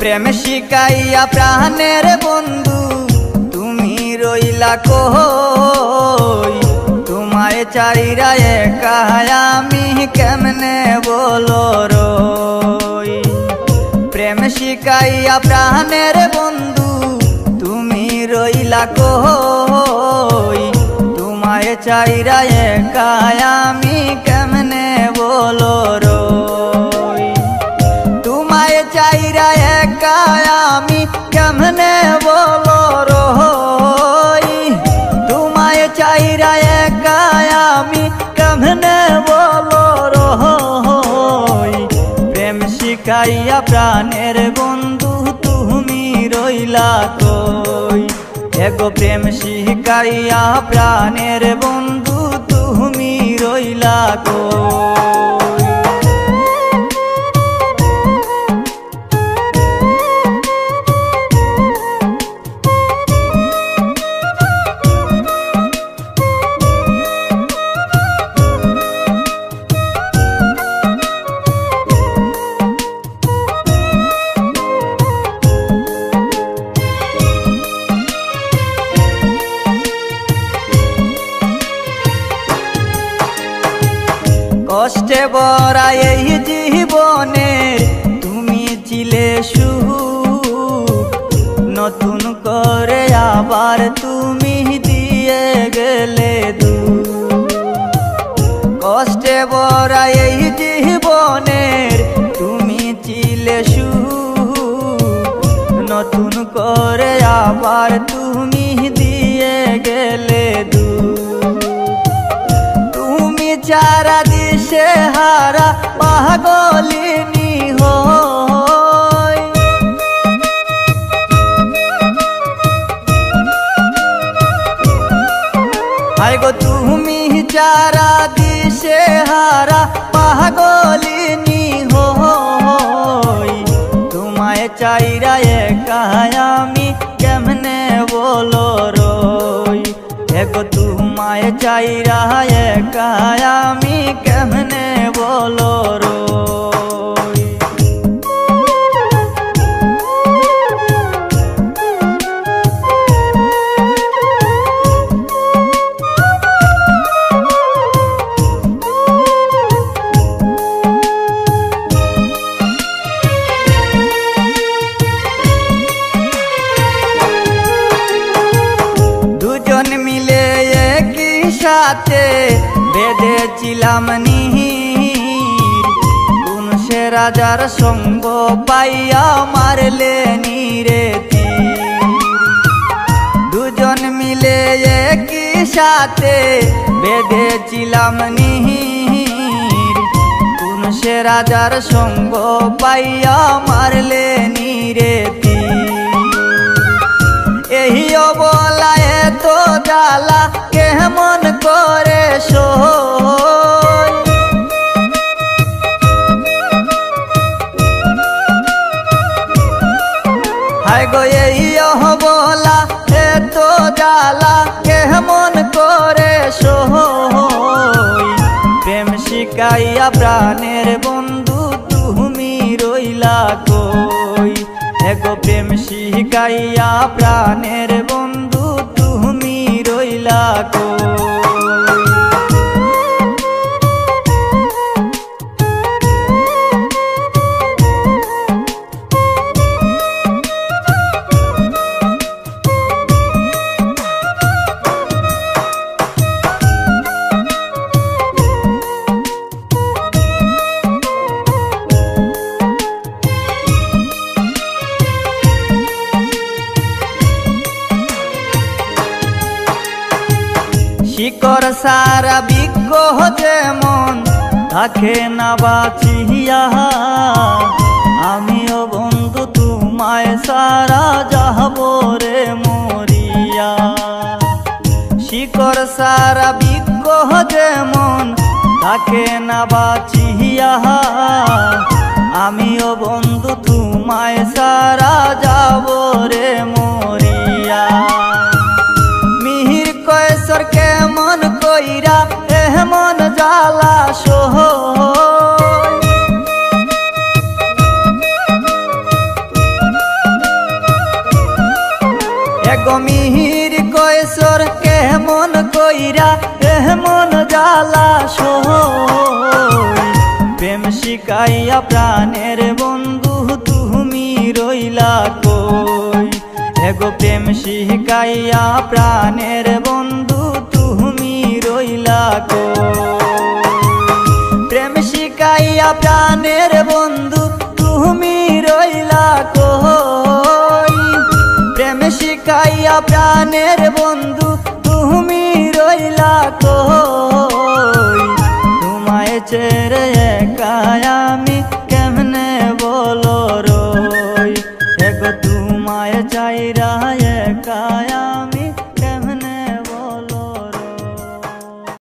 প্রেম শিখাইয়া প্রাণের বন্ধু তুমি রইলা কই, তোমায় চাইরা একা আমি কেমনে বলো রই। প্রেম শিখাইয়া প্রাণের বন্ধু তুমি রইলা কই, তোমায় চাইরা একা আমি কেমনে বলো রই। তোমায় চাইরা একা আমি কেমনে বলো রই, তোমায় চাইরা একা আমি কেমনে বলো রই। প্রেম শিখাইয়া প্রাণের বন্ধু তুমি রইলা কই, এগো প্রেম শিখাইয়া প্রাণের বন্ধু তুমি রইলা কই। কষ্টে ভরা এই জীবনে তুমি ছিলে সুখ, নতুন করে আবার তুমি দিয়ে গেলে দুঃখ। কষ্টে ভরা এই জীবনের তুমি ছিলে সুখ, নতুন করে আবার তুমি দিয়ে গেলে দুঃখ। তুমি চারা দিশে হারা পাগলিনী হই, হায় গো তুমি চারা দিশে হারা পাগলিনী হই। তোমায় চাইরা একা আমি কেমনে বলো রই, এগো তোমায় চাইরা একা আমি কেমনে বলো রই। দুজন মিলে একই সাথে বেঁধেছিলাম নীর, কোন সে রাজার সঙ্গ পাইয়া মারলে নীরে তীর। দুজন মিলে একই সাথে বেঁধেছিলাম নীর, কোন সে রাজার সঙ্গ পাইয়া মারলে নীরে তীর। এই অবলায় তো জ্বালা কেমন করে সই, হায় গো এই অবলা এত জ্বালা কেমন করে সই। প্রেম শিখাইয়া প্রাণের বন্ধু তুমি রইলা কই, এগো প্রেম শিখাইয়া প্রাণের বন্ধু তুমি রইলা কই। শিকড় সারা বৃক্ষ যেমন থাকে না বাঁচিয়া, আমিও বন্ধু তোমায় সারা যাব রে মরিয়া। শিকড় সারা বৃক্ষ যেমন থাকে না বাঁচিয়া, আমিও বন্ধু তোমায় সারা যাব রে মরিয়া। মিহির কয়েসর কেমন কইরা এমন জ্বালা সই, জ্বালা সই। প্রেম শিখাইয়া প্রাণের বন্ধু তুমি রইলা কই। এগো প্রেম শিখাইয়া প্রাণের বন্ধু তুমি রইলা কই। প্রেম শিখাইয়া প্রাণের বন্ধু তুমি রইলা কই। প্রেম শিখাইয়া প্রাণের বন্ধু তুমি রইলা কই। তোমায় ছেড়ে একা আমি কেমনে বলো রই। এগো তোমায় চাইরা